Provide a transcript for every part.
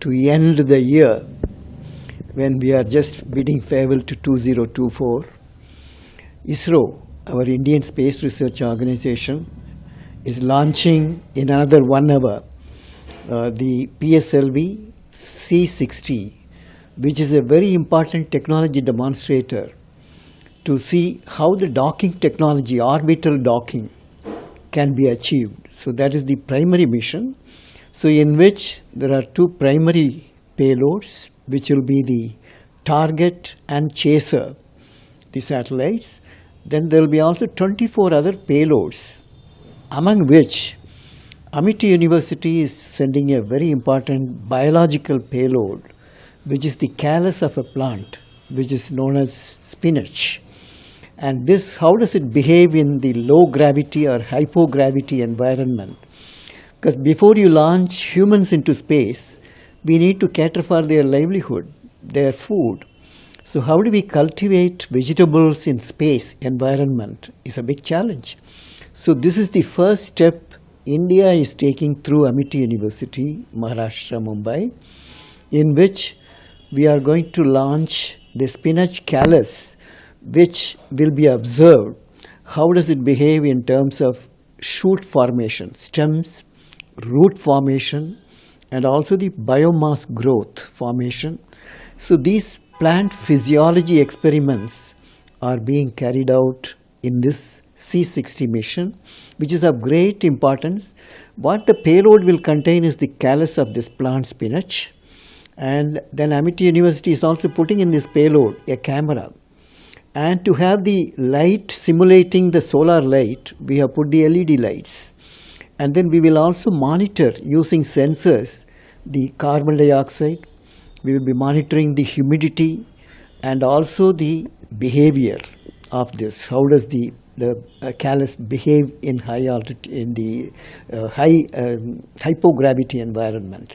to end the year when we are just bidding farewell to 2024, ISRO, our Indian Space Research Organization, is launching in another 1 hour the pslv C60, which is a very important technology demonstrator to see how the docking technology, orbital docking, can be achieved. So that is the primary mission. So in which there are 2 primary payloads, which will be the target and chaser, the satellites. Then there will be also 24 other payloads, among which Amity University is sending a very important biological payload, which is the callus of a plant, which is known as spinach. And this, how does it behave in the low gravity or hypogravity environment? Because before you launch humans into space, we need to cater for their livelihood, their food. So how do we cultivate vegetables in space environment is a big challenge. So this is the first step India is taking through Amity University, Maharashtra, Mumbai, in which we are going to launch the Spinach Callus, which will be observed. How does it behave in terms of shoot formation, stems, root formation, and also the biomass growth formation. So these plant physiology experiments are being carried out in this C60 mission, which is of great importance. What the payload will contain is the callus of this plant spinach. And then Amity University is also putting in this payload a camera. And to have the light simulating the solar light, we have put the LED lights. And then we will also monitor using sensors the carbon dioxide. We will be monitoring the humidity and also the behavior of this. How does the callus behave in high altitude, in the hypogravity environment?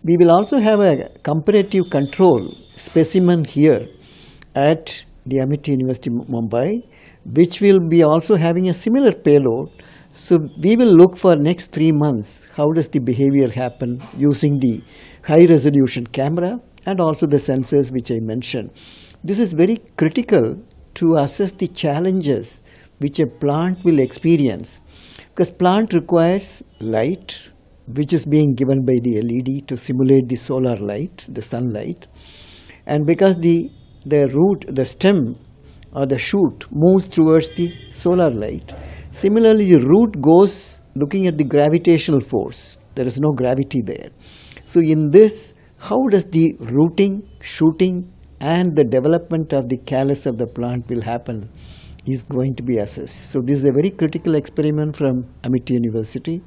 We will also have a comparative control specimen here at the Amity University Mumbai, which will be also having a similar payload. So we will look for next 3 months, how does the behavior happen using the high resolution camera and also the sensors which I mentioned. This is very critical to assess the challenges which a plant will experience, because plant requires light, which is being given by the LED to simulate the solar light, the sunlight, and because the root, the stem or the shoot moves towards the solar light. Similarly, the root goes looking at the gravitational force. There is no gravity there. So in this, how does the rooting, shooting and the development of the callus of the plant will happen is going to be assessed. So this is a very critical experiment from Amity University.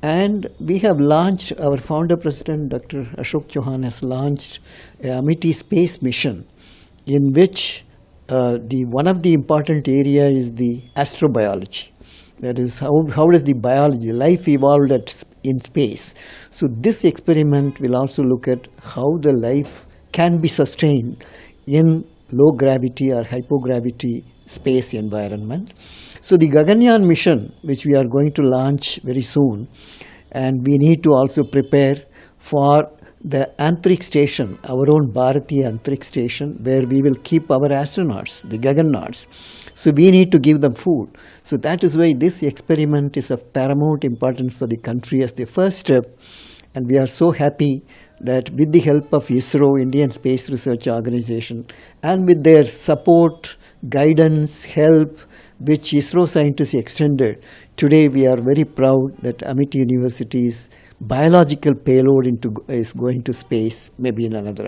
And we have launched, our founder president Dr. Ashok Chauhan has launched a Amity space mission, in which one of the important area is the astrobiology. That is, how does the biology, life evolved in space. So this experiment will also look at how the life can be sustained in low gravity or hypogravity space environment. So the Gaganyaan mission, which we are going to launch very soon, and we need to also prepare for the Antrik station, our own Bharatiya Antrik station, where we will keep our astronauts, the Gaganauts. So we need to give them food. So that is why this experiment is of paramount importance for the country as the first step. And we are so happy that with the help of ISRO, Indian Space Research Organization, and with their support, guidance, help, which ISRO scientists extended, today we are very proud that Amity University's biological payload is going to space maybe in another.